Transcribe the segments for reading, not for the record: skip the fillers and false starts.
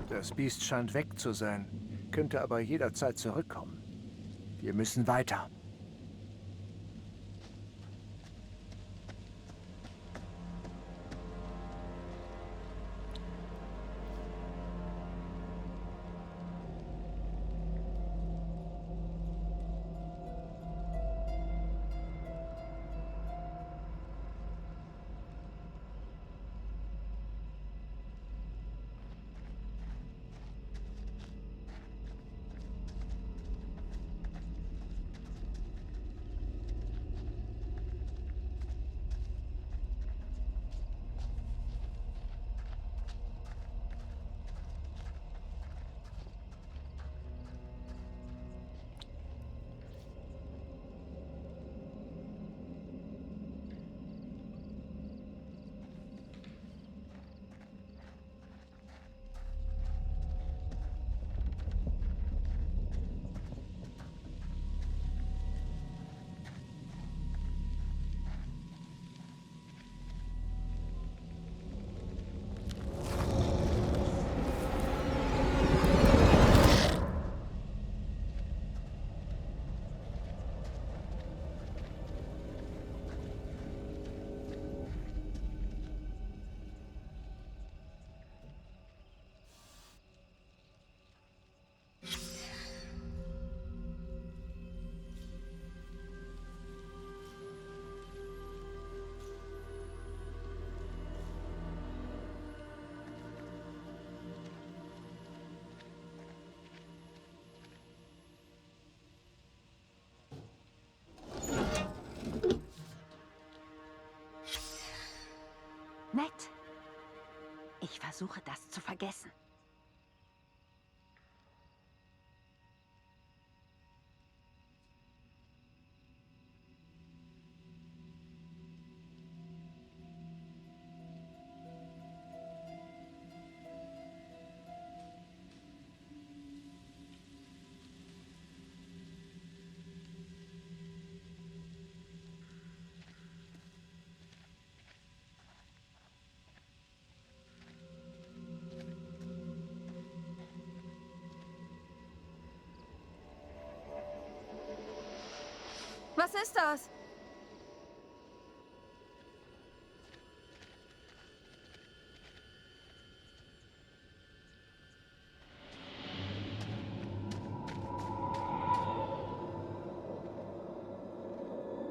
Das Biest scheint weg zu sein, könnte aber jederzeit zurückkommen. Wir müssen weiter. Nett. Ich versuche, das zu vergessen. Was ist das?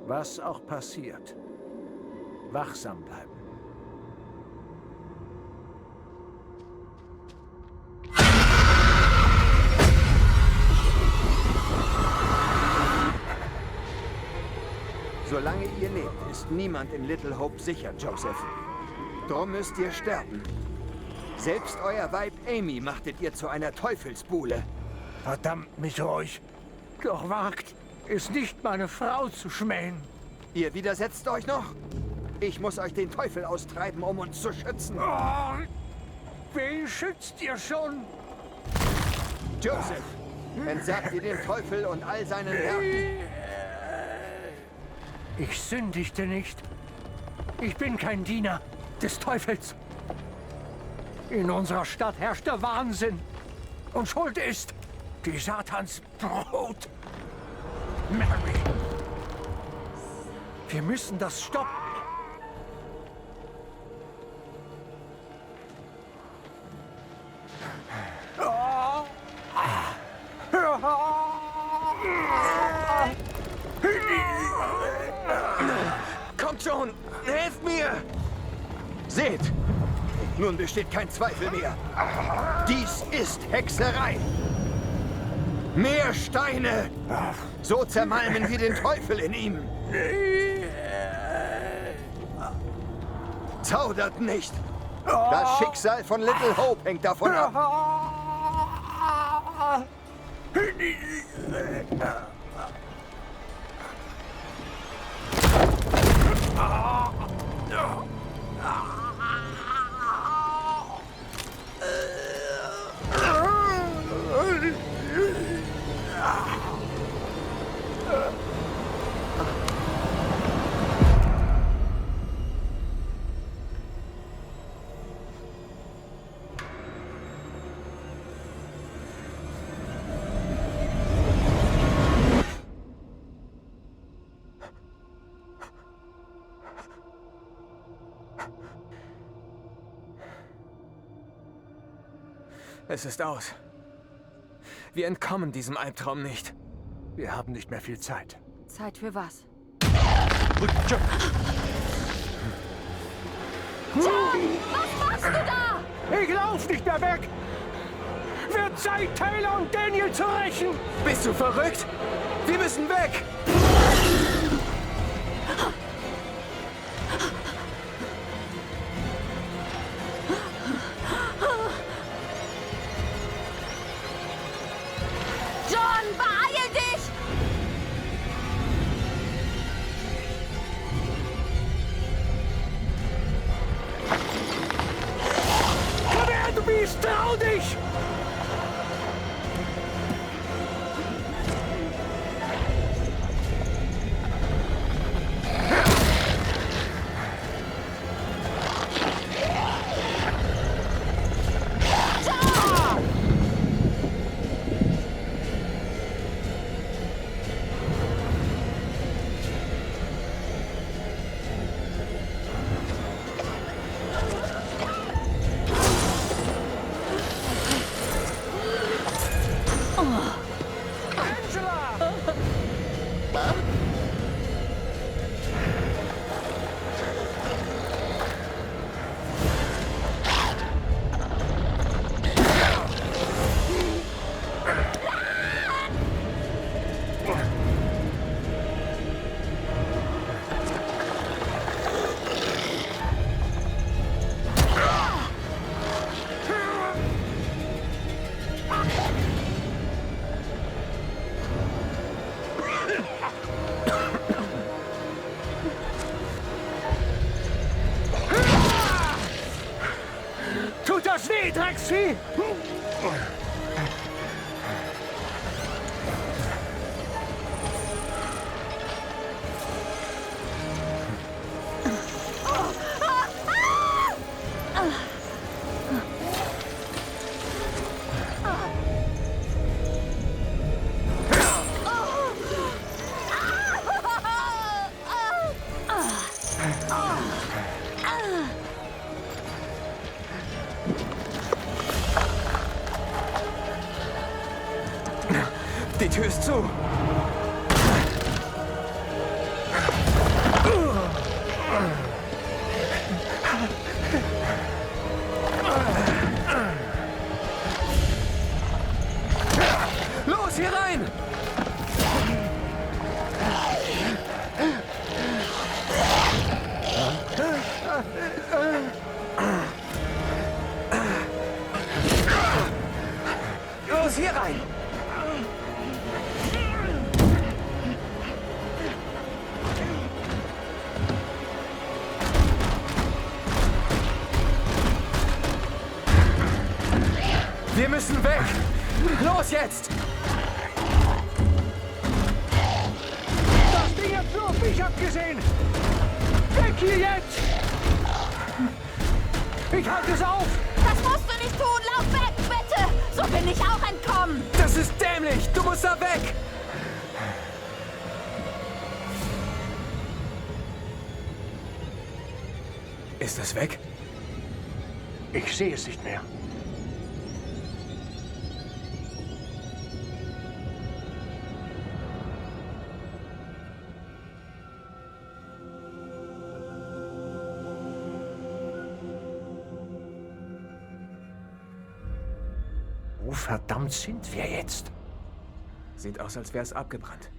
Was auch passiert, wachsam bleiben. Solange ihr lebt, ist niemand in Little Hope sicher, Joseph. Drum müsst ihr sterben. Selbst euer Weib Amy machtet ihr zu einer Teufelsbuhle. Verdammt mich euch! Doch wagt es nicht, meine Frau zu schmähen. Ihr widersetzt euch noch? Ich muss euch den Teufel austreiben, um uns zu schützen. Oh, wen schützt ihr schon? Joseph, entsagt ihr den Teufel und all seinen Werken. Ich sündigte nicht. Ich bin kein Diener des Teufels. In unserer Stadt herrscht der Wahnsinn. Und Schuld ist die Satans Brut. Mary. Wir müssen das stoppen. Kommt schon, helft mir! Seht, nun besteht kein Zweifel mehr. Dies ist Hexerei. Mehr Steine! So zermalmen wir den Teufel in ihm. Zaudert nicht! Das Schicksal von Little Hope hängt davon ab. Es ist aus. Wir entkommen diesem Albtraum nicht. Wir haben nicht mehr viel Zeit. Zeit für was? John, was machst du da? Ich lauf nicht mehr weg! Wird Zeit, Taylor und Daniel zu rächen! Bist du verrückt? Wir müssen weg! John, beeil dich! Komm her, du Biest, trau dich! Tut das weh, Drecksvieh? Die Tür ist zu. Los, hier rein! Los, hier rein! Wir müssen weg! Los jetzt! Das Ding hat nur auf mich abgesehen! Weg hier jetzt! Ich halte es auf! Das musst du nicht tun! Lauf weg, bitte! So bin ich auch entkommen! Das ist dämlich! Du musst da weg! Ist es weg? Ich sehe es nicht mehr. Wo verdammt sind wir jetzt? Sieht aus, als wäre es abgebrannt.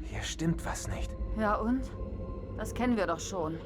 Hier stimmt was nicht. Ja und? Das kennen wir doch schon.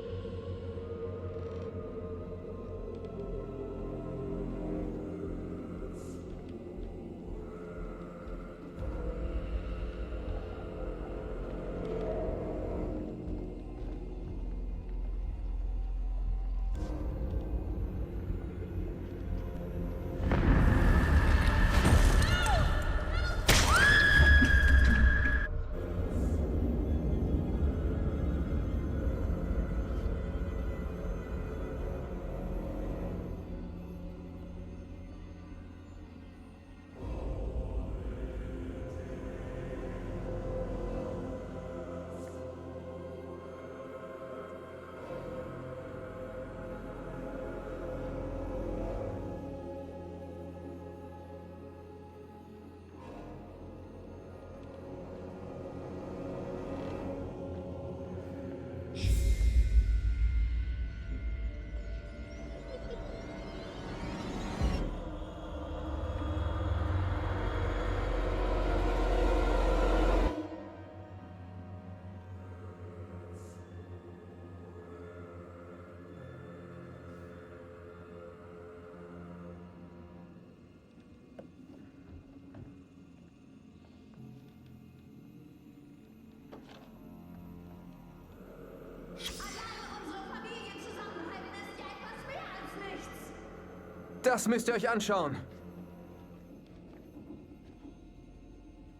Das müsst ihr euch anschauen.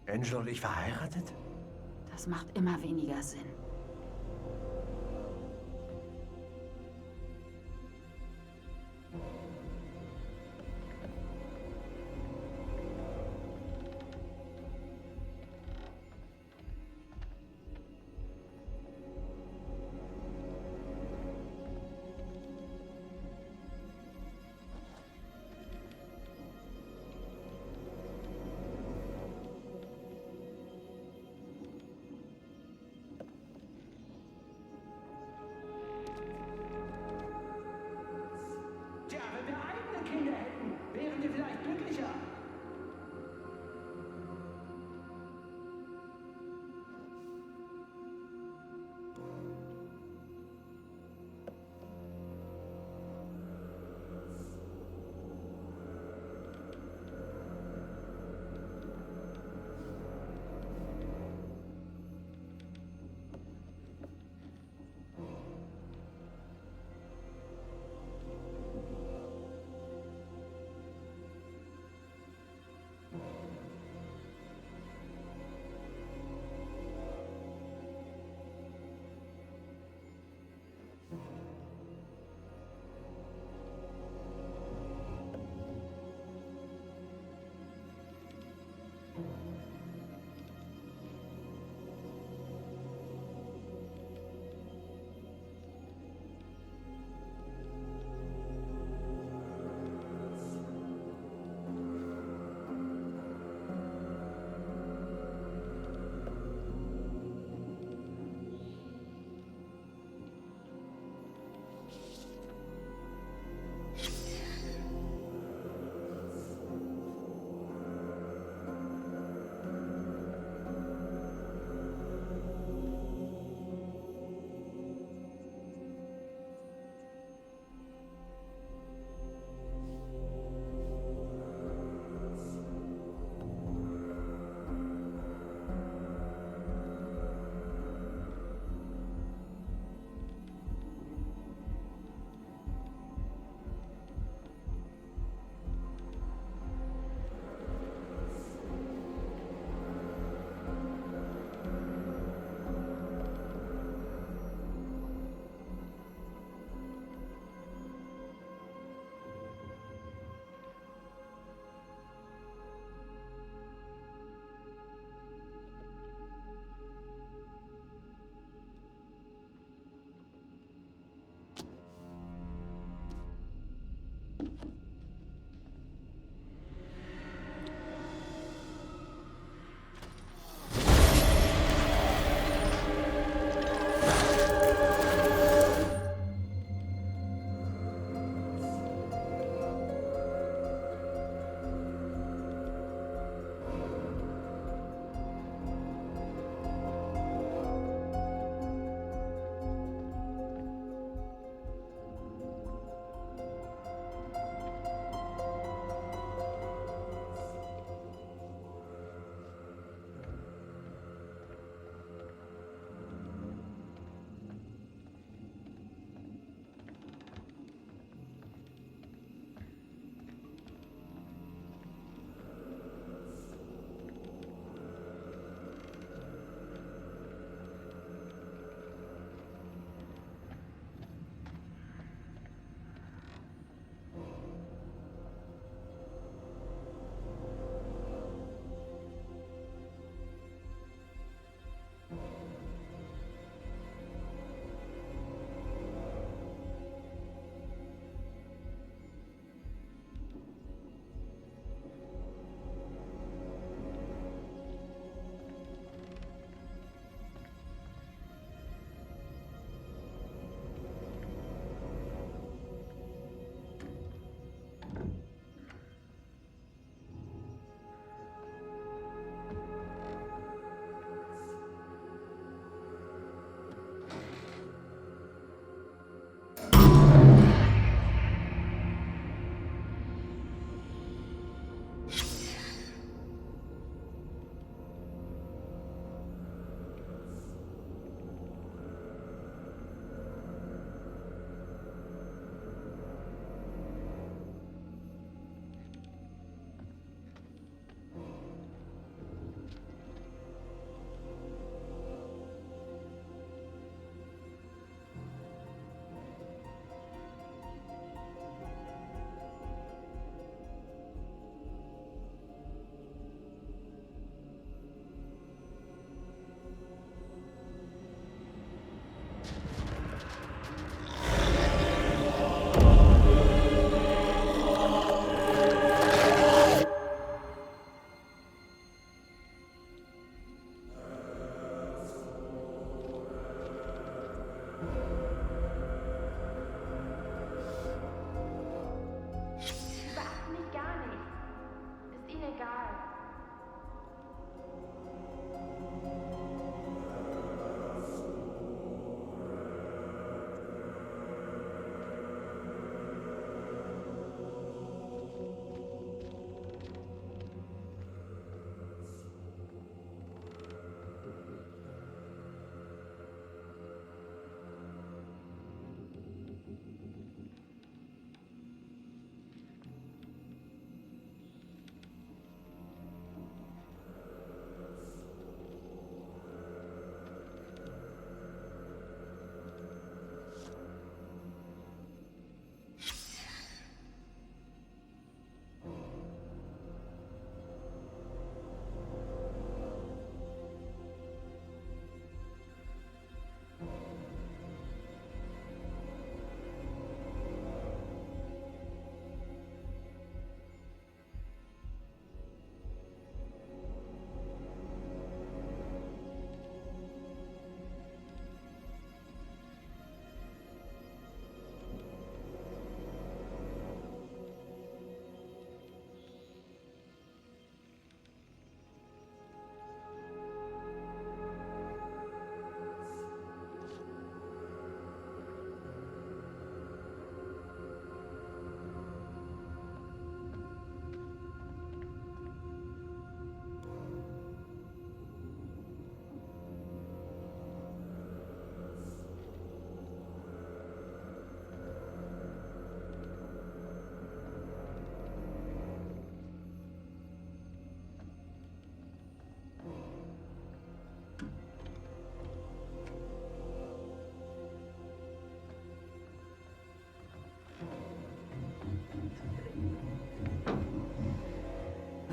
Angel und ich verheiratet? Das macht immer weniger Sinn. Tja, wenn wir eigene Kinder hätten, wären wir vielleicht glücklicher.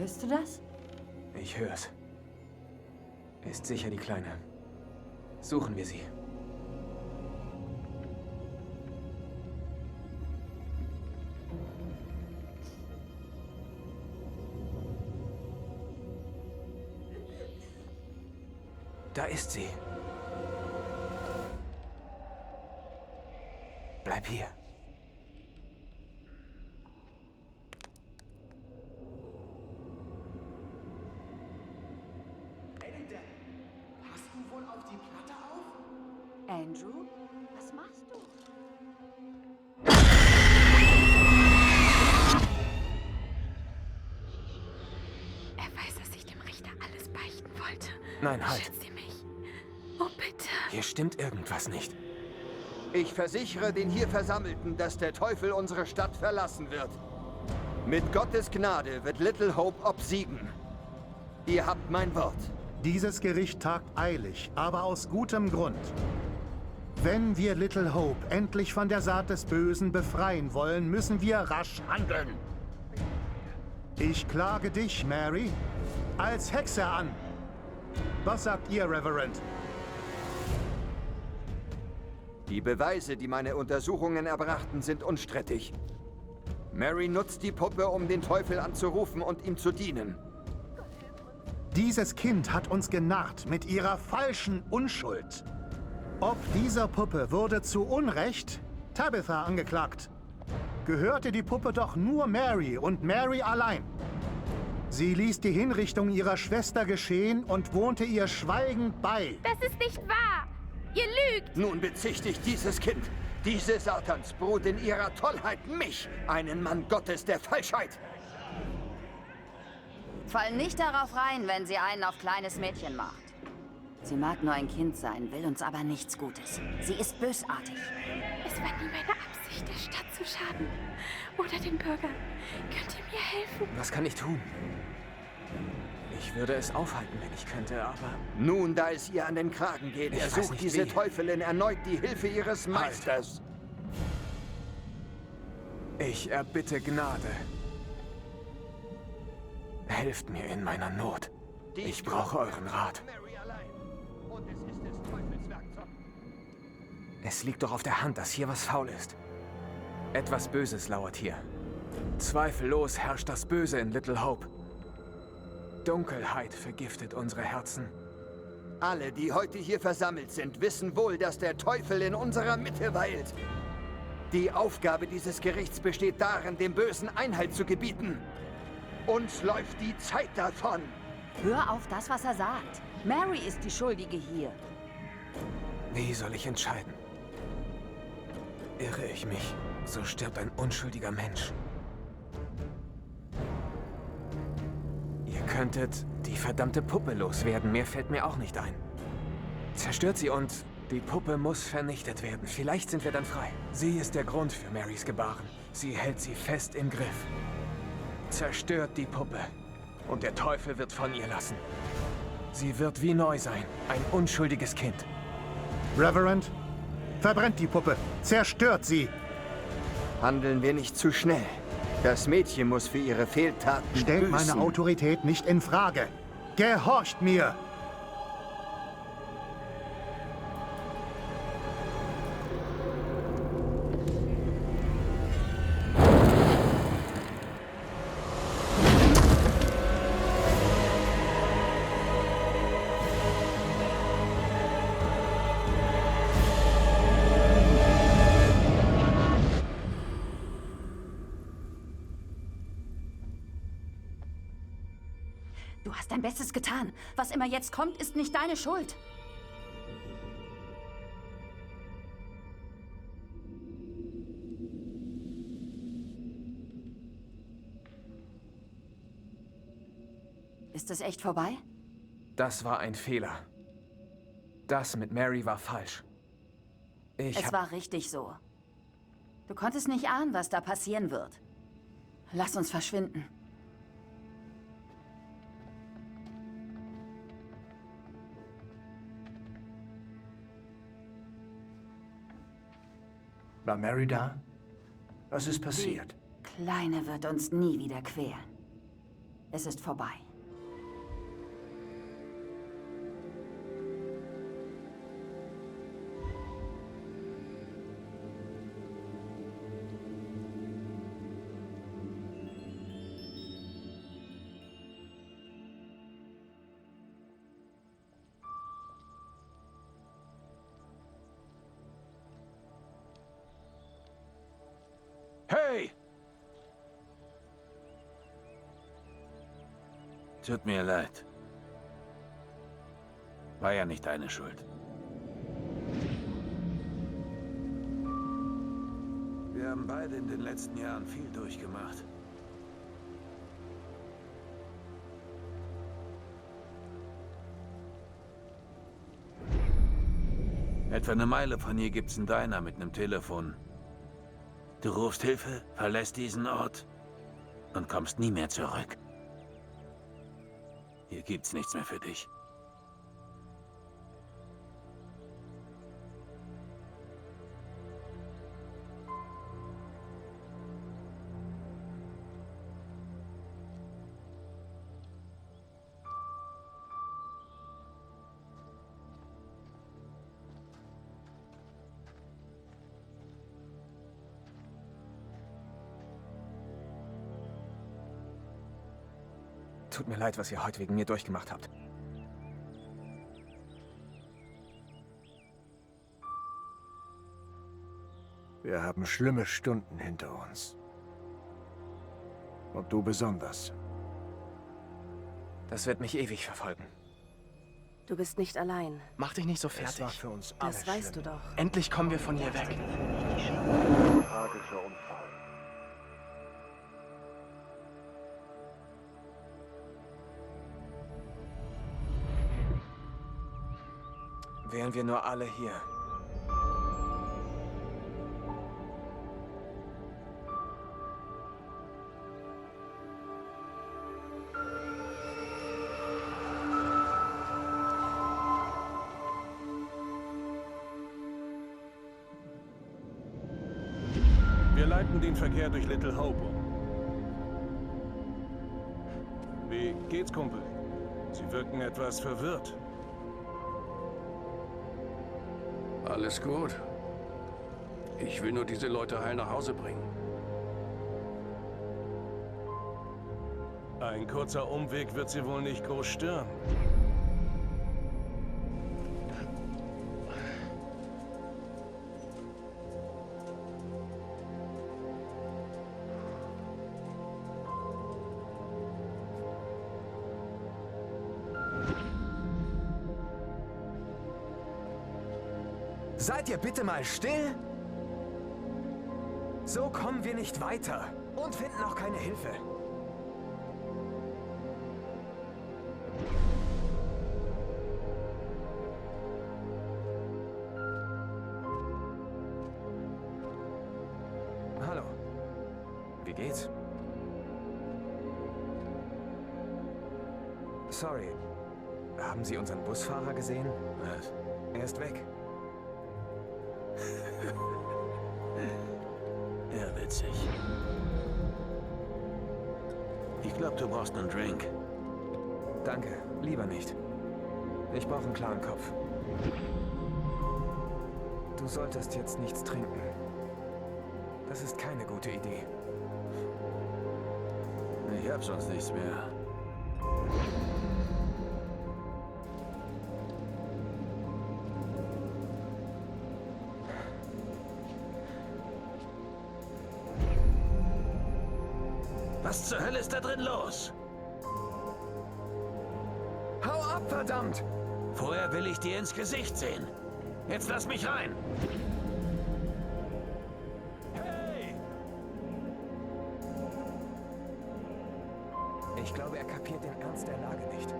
Hörst du das? Ich hör's. Ist sicher die Kleine. Suchen wir sie. Da ist sie. Bleib hier. Ende, passt du wohl auf die Platte auf? Andrew, was machst du? Er weiß, dass ich dem Richter alles beichten wollte. Nein, halt. Schütze mich. Oh, bitte. Hier stimmt irgendwas nicht. Ich versichere den hier Versammelten, dass der Teufel unsere Stadt verlassen wird. Mit Gottes Gnade wird Little Hope obsiegen. Ihr habt mein Wort. Dieses Gericht tagt eilig, aber aus gutem Grund. Wenn wir Little Hope endlich von der Saat des Bösen befreien wollen, müssen wir rasch handeln. Ich klage dich, Mary, als Hexe an. Was sagt ihr, Reverend? Die Beweise, die meine Untersuchungen erbrachten, sind unstrittig. Mary nutzt die Puppe, um den Teufel anzurufen und ihm zu dienen. Dieses Kind hat uns genarrt mit ihrer falschen Unschuld. Ob dieser Puppe wurde zu Unrecht Tabitha angeklagt. Gehörte die Puppe doch nur Mary und Mary allein. Sie ließ die Hinrichtung ihrer Schwester geschehen und wohnte ihr schweigend bei. Das ist nicht wahr. Ihr lügt. Nun bezichtigt dieses Kind, diese Satansbrut in ihrer Tollheit mich, einen Mann Gottes der Falschheit. Fall nicht darauf rein, wenn sie einen auf kleines Mädchen macht. Sie mag nur ein Kind sein, will uns aber nichts Gutes. Sie ist bösartig. Es war nie meine Absicht, der Stadt zu schaden. Oder den Bürgern. Könnt ihr mir helfen? Was kann ich tun? Ich würde es aufhalten, wenn ich könnte, aber... Nun, da es ihr an den Kragen geht, Ich weiß ersucht nicht diese wie. Teufelin erneut die Hilfe ihres Meisters. Ich erbitte Gnade. Helft mir in meiner Not. Ich brauche euren Rat. Mary allein. Und es ist des Teufels Werkzeug. Es liegt doch auf der Hand, dass hier was faul ist. Etwas Böses lauert hier. Zweifellos herrscht das Böse in Little Hope. Dunkelheit vergiftet unsere Herzen. Alle, die heute hier versammelt sind, wissen wohl, dass der Teufel in unserer Mitte weilt. Die Aufgabe dieses Gerichts besteht darin, dem Bösen Einhalt zu gebieten. Uns läuft die Zeit davon. Hör auf das, was er sagt. Mary ist die Schuldige hier. Wie soll ich entscheiden? Irre ich mich, so stirbt ein unschuldiger Mensch. Ihr könntet die verdammte Puppe loswerden, mehr fällt mir auch nicht ein. Zerstört sie und die Puppe muss vernichtet werden. Vielleicht sind wir dann frei. Sie ist der Grund für Marys Gebaren. Sie hält sie fest im Griff. Zerstört die Puppe und der Teufel wird von ihr lassen. Sie wird wie neu sein, ein unschuldiges Kind. Reverend, verbrennt die Puppe, zerstört sie. Handeln wir nicht zu schnell. Das Mädchen muss für ihre Fehltaten Stellt büßen. meine Autorität nicht in Frage. Gehorcht mir! Du hast dein Bestes getan. Was immer jetzt kommt, ist nicht deine Schuld. Ist es echt vorbei? Das war ein Fehler. Das mit Mary war falsch. Es war richtig so. Du konntest nicht ahnen, was da passieren wird. Lass uns verschwinden. War Mary da? Was ist passiert? Kleine wird uns nie wieder quälen. Es ist vorbei. Hey! Tut mir leid. War ja nicht deine Schuld. Wir haben beide in den letzten Jahren viel durchgemacht. Etwa eine Meile von hier gibt's einen Diner mit einem Telefon. Du rufst Hilfe, verlässt diesen Ort und kommst nie mehr zurück. Hier gibt's nichts mehr für dich. Tut mir leid, was ihr heute wegen mir durchgemacht habt. Wir haben schlimme Stunden hinter uns. Und du besonders. Das wird mich ewig verfolgen. Du bist nicht allein. Mach dich nicht so Es war fertig. für uns alle Das weißt du schlimm. doch. Endlich kommen wir von hier weg. Tragischer Unfall. Wären wir nur alle hier. Wir leiten den Verkehr durch Little Hope um. Wie geht's, Kumpel? Sie wirken etwas verwirrt. Alles gut. Ich will nur diese Leute heil nach Hause bringen. Ein kurzer Umweg wird sie wohl nicht groß stören. Seid ihr bitte mal still? So kommen wir nicht weiter und finden auch keine Hilfe. Hallo. Wie geht's? Sorry. Haben Sie unseren Busfahrer gesehen? Was? Er ist weg. Ja, witzig. Ich glaube, du brauchst einen Drink. Danke, lieber nicht. Ich brauche einen klaren Kopf. Du solltest jetzt nichts trinken. Das ist keine gute Idee. Ich hab sonst nichts mehr. Was zur Hölle ist da drin los? Hau ab, verdammt! Vorher will ich dir ins Gesicht sehen. Jetzt lass mich rein. Hey! Ich glaube, er kapiert den Ernst der Lage nicht.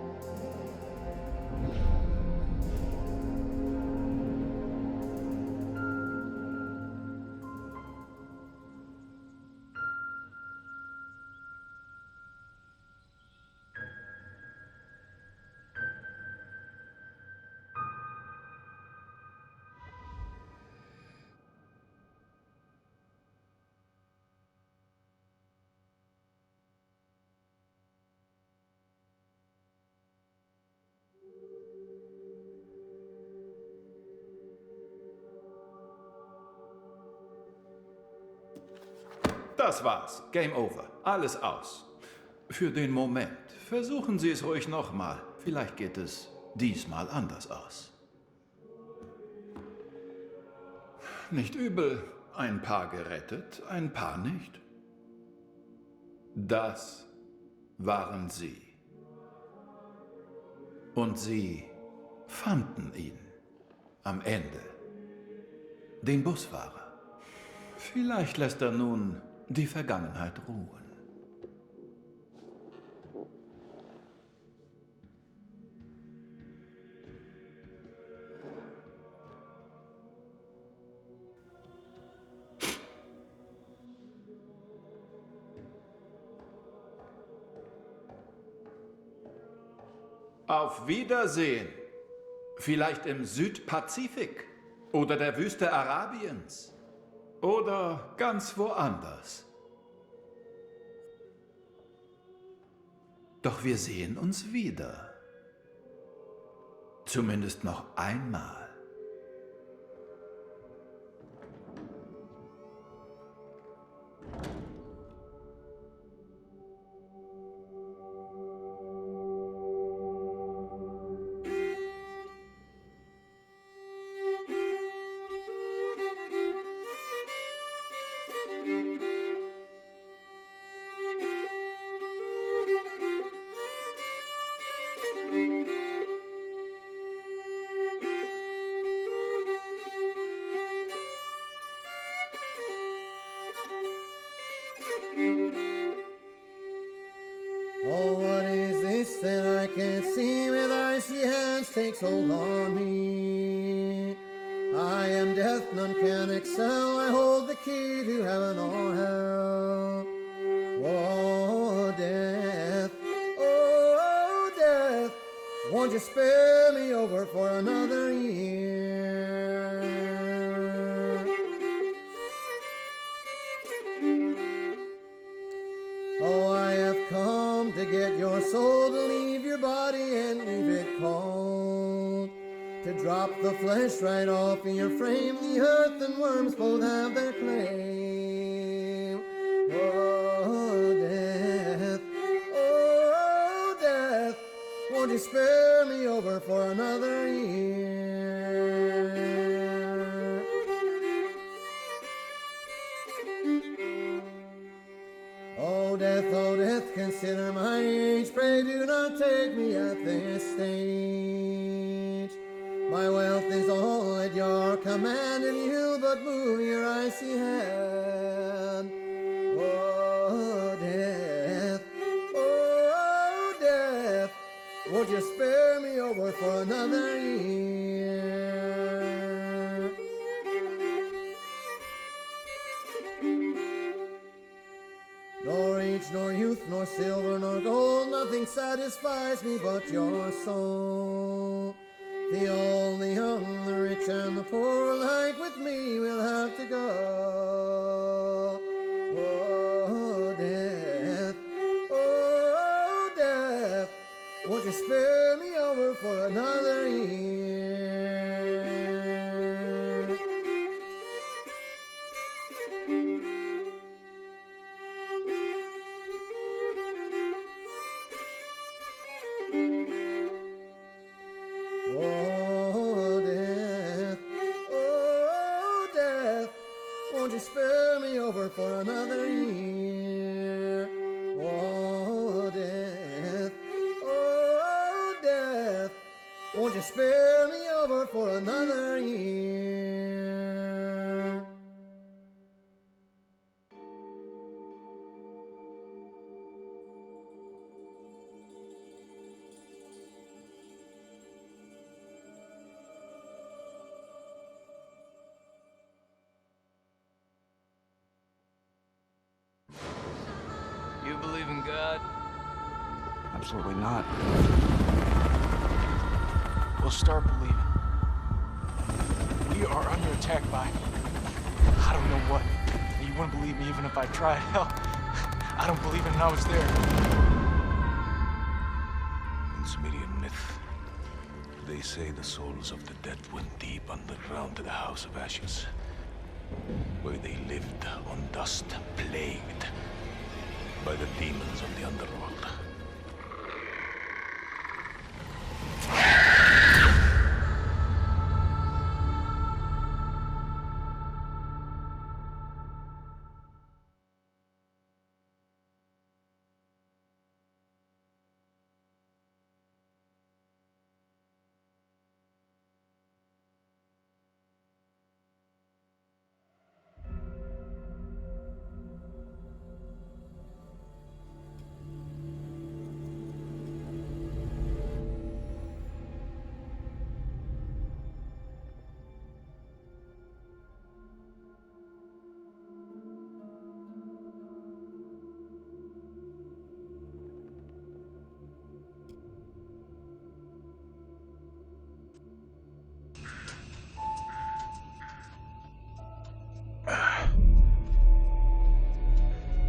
Das war's. Game over. Alles aus. Für den Moment. Versuchen Sie es ruhig nochmal. Vielleicht geht es diesmal anders aus. Nicht übel. Ein paar gerettet, ein paar nicht. Das waren Sie. Und Sie fanden ihn. Am Ende. Den Busfahrer. Vielleicht lässt er nun die Vergangenheit ruhen. Auf Wiedersehen. Vielleicht im Südpazifik oder der Wüste Arabiens oder ganz woanders. Doch wir sehen uns wieder. Zumindest noch einmal. Oh, what is this that I can't see with icy hands takes hold on me? I am death, none can excel. I hold the key to heaven or hell. Oh, death, oh, death, won't you spare me over for another year? Oh, I have come to get your soul, to leave your body and leave it cold, to drop the flesh right off in your frame. The earth and worms both have their claim. Oh, death, won't you spare me over for another year? Oh, death, consider my age. Pray do not take me at this stage. My wealth is all at your command, and you but move your icy hand. Oh, death, won't you spare me over for another year? Nor age, nor youth, nor silver, nor gold, nothing satisfies me but your soul. The old, the young, the rich, and the poor alike with me will have to go. Oh, death, won't you spare me over for another year? Oh, death, won't you spare me over for another year? Oh, death, won't you spare me over for another year? You believe in God? Absolutely not. We'll start believing. We are under attack by... I don't know what. You wouldn't believe me even if I tried. Hell, I don't believe it and I was there. In Sumerian myth, they say the souls of the dead went deep underground to the House of Ashes. where they lived on dust, plagued by the demons of the underworld.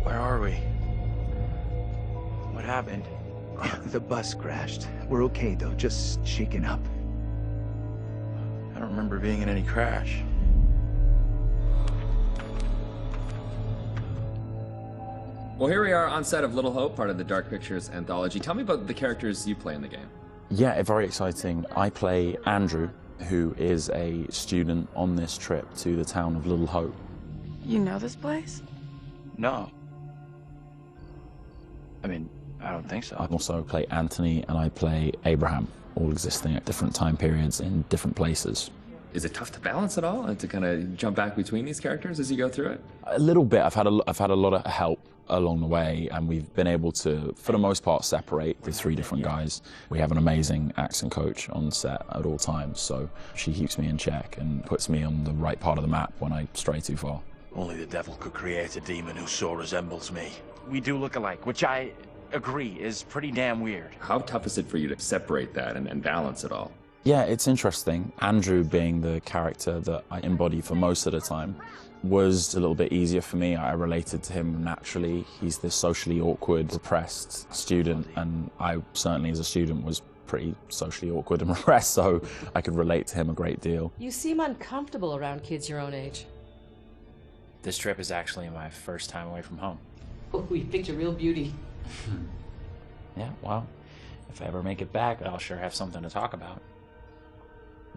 Where are we? What happened? The bus crashed. We're okay, though. Just shaken up. I don't remember being in any crash. Well, here we are on set of Little Hope, part of the Dark Pictures Anthology. Tell me about the characters you play in the game. Yeah, very exciting. I play Andrew, who is a student on this trip to the town of Little Hope. You know this place? No. I mean, I don't think so. I also play Anthony and I play Abraham, all existing at different time periods in different places. Is it tough to balance it all and to kind of jump back between these characters as you go through it? A little bit. I've had a lot of help along the way, and we've been able to, for the most part, separate the three different guys. We have an amazing accent coach on set at all times, so she keeps me in check and puts me on the right part of the map when I stray too far. Only the devil could create a demon who so resembles me. We do look alike, which I agree is pretty damn weird. How tough is it for you to separate that and balance it all? Yeah, it's interesting. Andrew, being the character that I embody for most of the time, was a little bit easier for me. I related to him naturally. He's this socially awkward, repressed student, and I certainly as a student was pretty socially awkward and repressed, so I could relate to him a great deal. You seem uncomfortable around kids your own age. This trip is actually my first time away from home. We picked a real beauty. Yeah, well, if I ever make it back, I'll sure have something to talk about.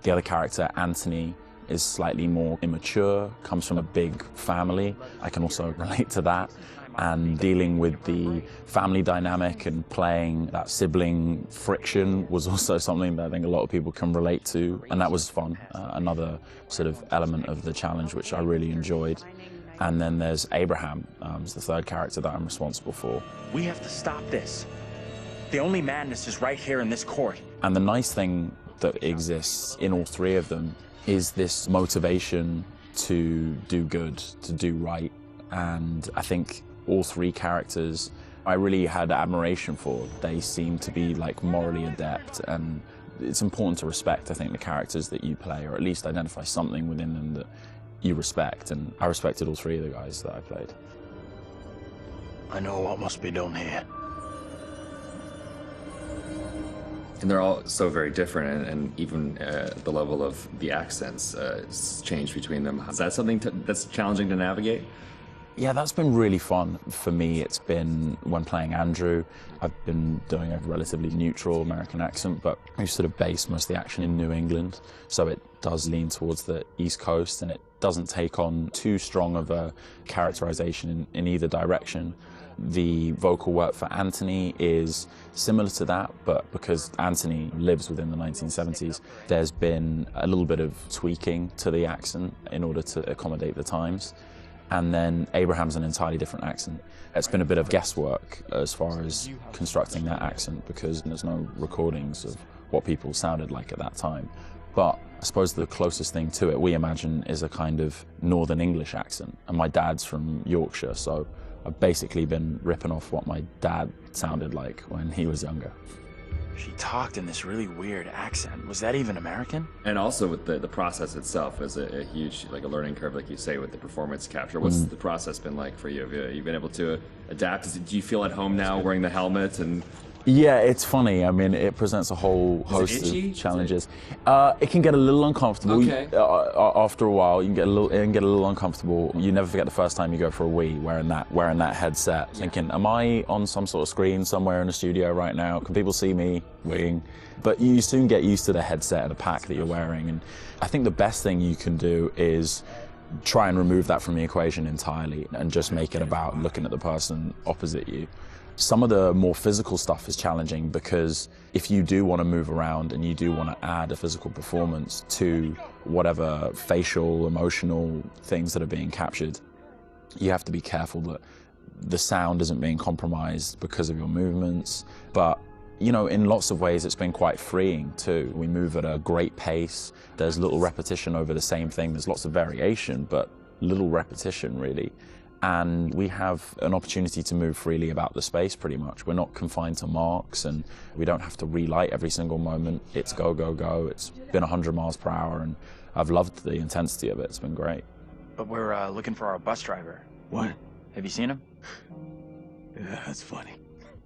The other character, Anthony, is slightly more immature, comes from a big family. I can also relate to that. And dealing with the family dynamic and playing that sibling friction was also something that I think a lot of people can relate to. And that was fun, another sort of element of the challenge which I really enjoyed. And then there's Abraham, who's the third character that I'm responsible for. We have to stop this. The only madness is right here in this court. And the nice thing that exists in all three of them is this motivation to do good, to do right. And I think all three characters I really had admiration for. They seem to be like morally adept, and it's important to respect, I think, the characters that you play, or at least identify something within them that you respect. And I respected all three of the guys that I played. I know what must be done here. And they're all so very different, and even the level of the accents change between them. Is that something that's challenging to navigate? Yeah, that's been really fun for me. It's been, when playing Andrew, I've been doing a relatively neutral American accent, but we sort of base most of the action in New England, so it does lean towards the East Coast, and it doesn't take on too strong of a characterization in either direction. The vocal work for Anthony is similar to that, but because Anthony lives within the 1970s, there's been a little bit of tweaking to the accent in order to accommodate the times. And then Abraham's an entirely different accent. It's been a bit of guesswork as far as constructing that accent, because there's no recordings of what people sounded like at that time. But I suppose the closest thing to it, we imagine, is a kind of Northern English accent. And my dad's from Yorkshire, so I've basically been ripping off what my dad sounded like when he was younger. She talked in this really weird accent. Was that even American? And also with the process itself is a huge, like a learning curve, like you say, with the performance capture. What's the process been like for you? Have you been able to adapt? Do you feel at home now wearing the helmet and Yeah, it's funny. I mean, it presents a whole host of challenges. It can get a little uncomfortable. Okay. After a while, it can get a little uncomfortable. You never forget the first time you go for a wee wearing that headset, thinking, am I on some sort of screen somewhere in the studio right now? Can people see me weeing? But you soon get used to the headset and the pack that you're wearing. And I think the best thing you can do is try and remove that from the equation entirely and just make it about looking at the person opposite you. Some of the more physical stuff is challenging because if you do want to move around and you do want to add a physical performance to whatever facial, emotional things that are being captured, you have to be careful that the sound isn't being compromised because of your movements. But you know, in lots of ways, it's been quite freeing too. We move at a great pace. There's little repetition over the same thing. There's lots of variation, but little repetition really. And we have an opportunity to move freely about the space pretty much. We're not confined to marks and we don't have to relight every single moment. It's go, go, go. It's been 100 miles per hour and I've loved the intensity of it. It's been great. But we're looking for our bus driver. What? Have you seen him? Yeah, that's funny.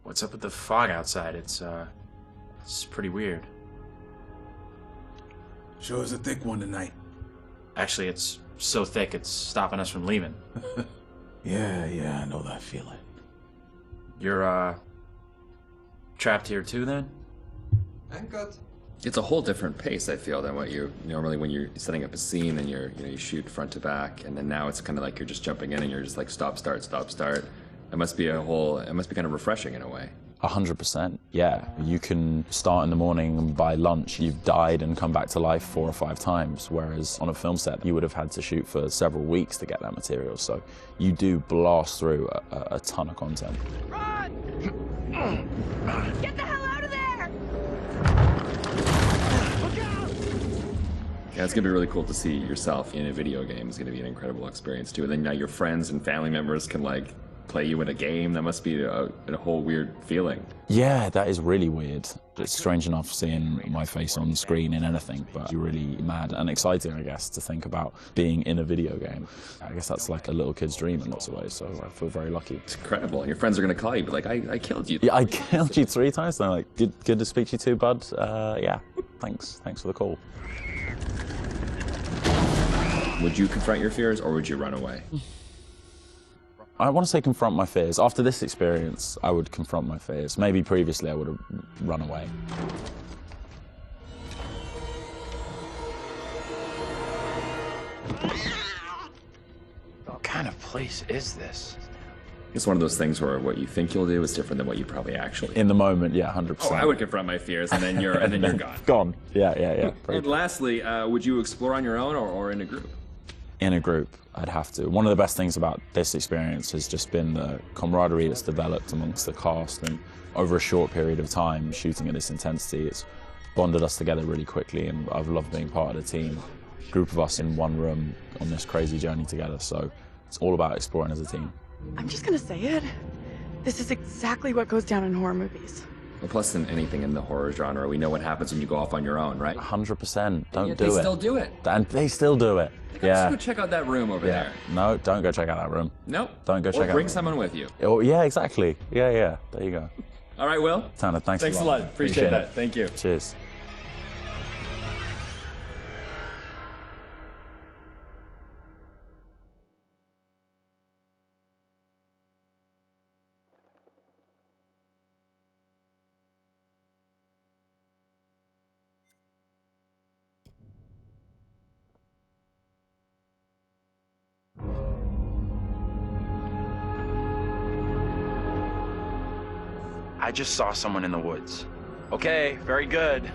What's up with the fog outside? It's pretty weird. Sure is a thick one tonight. Actually, it's so thick it's stopping us from leaving. Yeah, I know that feeling. You're, trapped here too, then? I'm good. It's a whole different pace, I feel, than what you normally when you're setting up a scene and you shoot front to back, and then now it's kind of like you're just jumping in and you're just like stop, start, stop, start. It must be kind of refreshing in a way. 100%, yeah. You can start in the morning and by lunch you've died and come back to life 4 or 5 times, whereas on a film set you would have had to shoot for several weeks to get that material. So you do blast through a ton of content. Run! Get the hell out of there! Look out! Yeah, it's gonna be really cool to see yourself in a video game. It's gonna be an incredible experience too. And then now your friends and family members can like play you in a game. That must be a whole weird feeling. Yeah, that is really weird. It's strange enough seeing my face on screen in anything, but you're really mad and exciting, I guess, to think about being in a video game. I guess that's like a little kid's dream in lots of ways, so I feel very lucky. It's incredible. And your friends are gonna call you, but like, I killed you. Yeah, I killed you 3 times. They're like, good to speak to you too, bud. Yeah, thanks for the call. Would you confront your fears or would you run away? I want to say confront my fears. After this experience, I would confront my fears. Maybe previously I would have run away. What kind of place is this? It's one of those things where what you think you'll do is different than what you probably actually. In the moment, yeah, 100%. Oh, I would confront my fears, and then you're gone. Gone. Yeah. And lastly, would you explore on your own or in a group? In a group, I'd have to. One of the best things about this experience has just been the camaraderie that's developed amongst the cast, and over a short period of time, shooting at this intensity, it's bonded us together really quickly, and I've loved being part of the team. A group of us in one room on this crazy journey together, so it's all about exploring as a team. I'm just gonna say it. This is exactly what goes down in horror movies. Well, plus than anything in the horror genre, we know what happens when you go off on your own, right? 100%. Don't do it. They still do it. And they still do it. Let's go check out that room over there. No, don't go check out that room. Nope. Don't go check out. Or bring someone with you. Oh, yeah, exactly. Yeah. There you go. All right, Will. Tanner, thanks a lot. Appreciate that. Thank you. Cheers. I just saw someone in the woods. Okay, very good.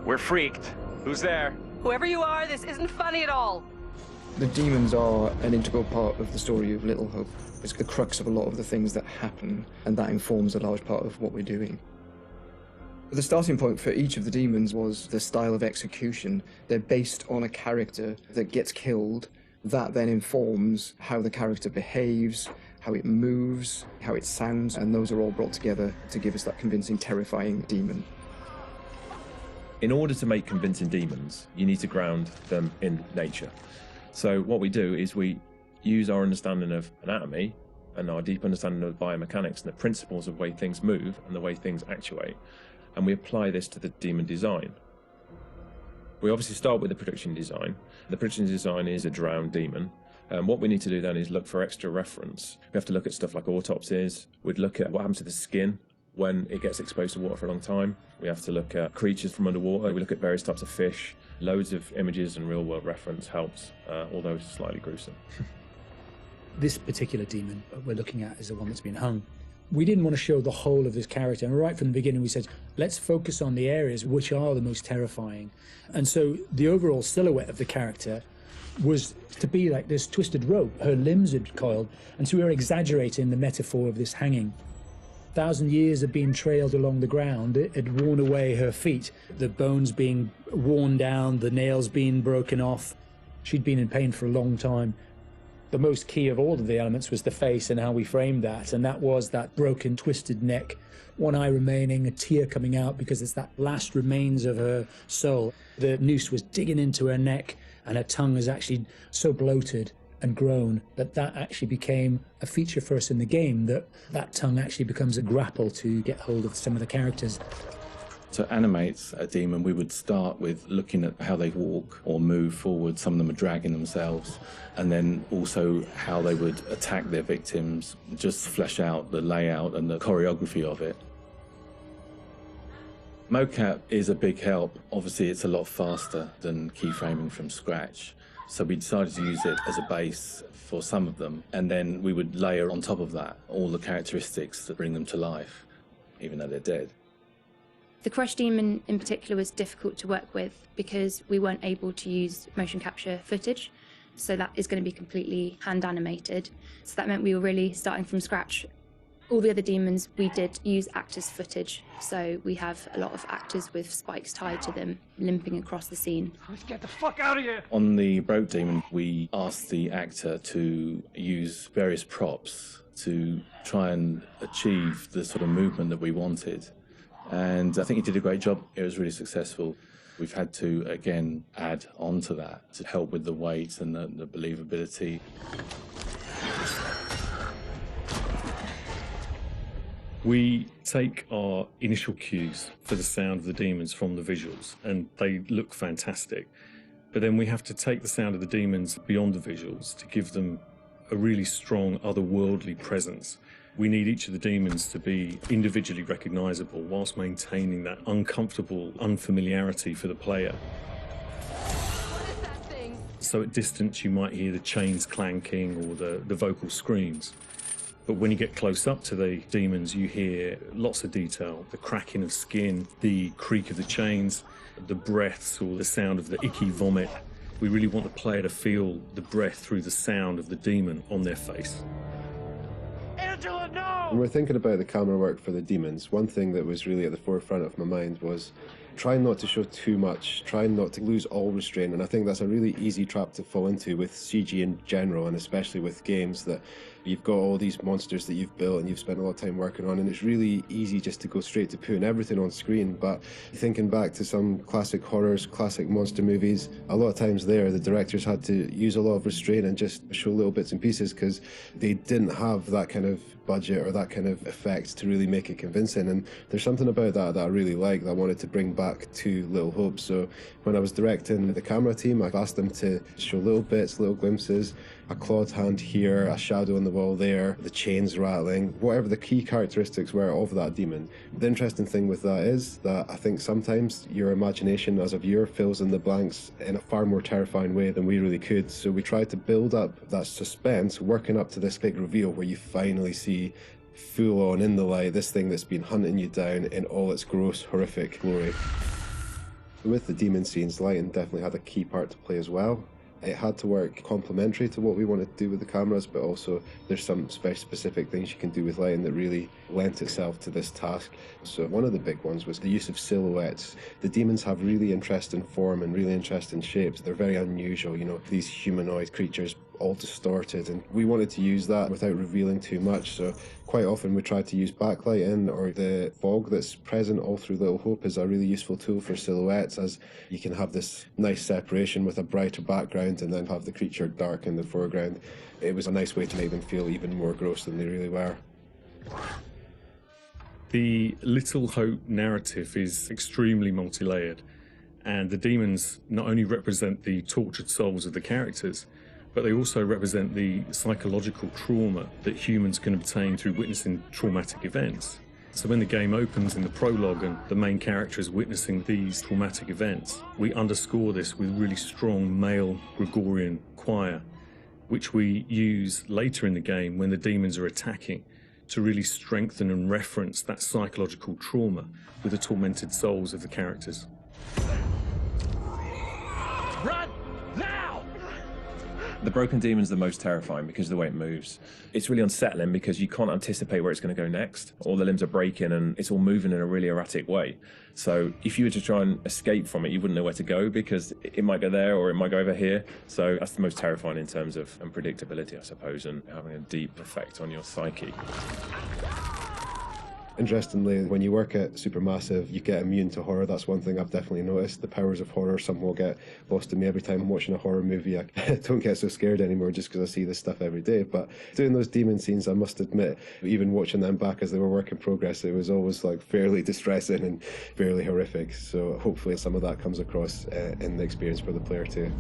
We're freaked. Who's there? Whoever you are, this isn't funny at all. The demons are an integral part of the story of Little Hope. It's the crux of a lot of the things that happen, and that informs a large part of what we're doing. The starting point for each of the demons was the style of execution. They're based on a character that gets killed. That then informs how the character behaves, how it moves, how it sounds, and those are all brought together to give us that convincing, terrifying demon. In order to make convincing demons, you need to ground them in nature. So what we do is we use our understanding of anatomy and our deep understanding of biomechanics and the principles of the way things move and the way things actuate, and we apply this to the demon design. We obviously start with the production design. The production design is a drowned demon. What we need to do then is look for extra reference. We have to look at stuff like autopsies. We'd look at what happens to the skin when it gets exposed to water for a long time. We have to look at creatures from underwater. We look at various types of fish. Loads of images and real-world reference helps, although it's slightly gruesome. This particular demon we're looking at is the one that's been hung. We didn't want to show the whole of this character, and right from the beginning we said, let's focus on the areas which are the most terrifying. And so the overall silhouette of the character was to be like this twisted rope. Her limbs had coiled, and so we were exaggerating the metaphor of this hanging. 1,000 years of being trailed along the ground, it had worn away her feet, the bones being worn down, the nails being broken off. She'd been in pain for a long time. The most key of all of the elements was the face and how we framed that, and that was that broken, twisted neck, one eye remaining, a tear coming out because it's that last remains of her soul. The noose was digging into her neck, and her tongue is actually so bloated and grown that that actually became a feature for us in the game, that tongue actually becomes a grapple to get hold of some of the characters. To animate a demon, we would start with looking at how they walk or move forward. Some of them are dragging themselves, and then also how they would attack their victims, just flesh out the layout and the choreography of it. Mocap is a big help. Obviously, it's a lot faster than keyframing from scratch. So we decided to use it as a base for some of them, and then we would layer on top of that all the characteristics that bring them to life, even though they're dead. The Crush Demon in particular was difficult to work with because we weren't able to use motion capture footage, so that is going to be completely hand animated. So that meant we were really starting from scratch. All the other demons, we did use actors' footage, so we have a lot of actors with spikes tied to them, limping across the scene. Let's get the fuck out of here! On the Broke Demon, we asked the actor to use various props to try and achieve the sort of movement that we wanted. And I think he did a great job. It was really successful. We've had to, again, add on to that to help with the weight and the believability. We take our initial cues for the sound of the demons from the visuals, and they look fantastic. But then we have to take the sound of the demons beyond the visuals to give them a really strong otherworldly presence. We need each of the demons to be individually recognizable whilst maintaining that uncomfortable unfamiliarity for the player. So at distance you might hear the chains clanking or the vocal screams. But when you get close up to the demons, you hear lots of detail, the cracking of skin, the creak of the chains, the breaths or the sound of the icky vomit. We really want the player to feel the breath through the sound of the demon on their face. Angela, no! When we're thinking about the camera work for the demons, one thing that was really at the forefront of my mind was trying not to show too much, trying not to lose all restraint, and I think that's a really easy trap to fall into with CG in general, and especially with games that you've got all these monsters that you've built and you've spent a lot of time working on, and it's really easy just to go straight to putting everything on screen. But thinking back to some classic horrors, classic monster movies, a lot of times there the directors had to use a lot of restraint and just show little bits and pieces because they didn't have that kind of budget or that kind of effect to really make it convincing. And there's something about that I really like that I wanted to bring back to Little Hope. So when I was directing the camera team, I asked them to show little bits, little glimpses, a clawed hand here, a shadow on the wall there, the chains rattling, whatever the key characteristics were of that demon. The interesting thing with that is that I think sometimes your imagination as a viewer fills in the blanks in a far more terrifying way than we really could. So we tried to build up that suspense, working up to this big reveal where you finally see full on in the light this thing that's been hunting you down in all its gross, horrific glory. With the demon scenes, lighting definitely had a key part to play as well. It had to work complementary to what we wanted to do with the cameras, but also there's some very specific things you can do with lighting that really lent itself to this task. So one of the big ones was the use of silhouettes. The demons have really interesting form and really interesting shapes. They're very unusual, you know, these humanoid creatures all distorted, and we wanted to use that without revealing too much. So quite often we tried to use backlight in, or the fog that's present all through Little Hope is a really useful tool for silhouettes, as you can have this nice separation with a brighter background and then have the creature dark in the foreground. It was a nice way to make them feel even more gross than they really were. The Little Hope narrative is extremely multi-layered, and the demons not only represent the tortured souls of the characters, but they also represent the psychological trauma that humans can obtain through witnessing traumatic events. So when the game opens in the prologue and the main character is witnessing these traumatic events, we underscore this with really strong male Gregorian choir, which we use later in the game when the demons are attacking, to really strengthen and reference that psychological trauma with the tormented souls of the characters. Run! Now! The broken demon's the most terrifying because of the way it moves. It's really unsettling because you can't anticipate where it's going to go next. All the limbs are breaking and it's all moving in a really erratic way. So if you were to try and escape from it, you wouldn't know where to go because it might go there or it might go over here. So that's the most terrifying in terms of unpredictability, I suppose, and having a deep effect on your psyche. Interestingly, when you work at Supermassive, you get immune to horror. That's one thing I've definitely noticed. The powers of horror somehow get lost in me every time I'm watching a horror movie. I don't get so scared anymore just because I see this stuff every day. But doing those demon scenes, I must admit, even watching them back as they were work in progress, it was always like fairly distressing and fairly horrific. So hopefully some of that comes across in the experience for the player too.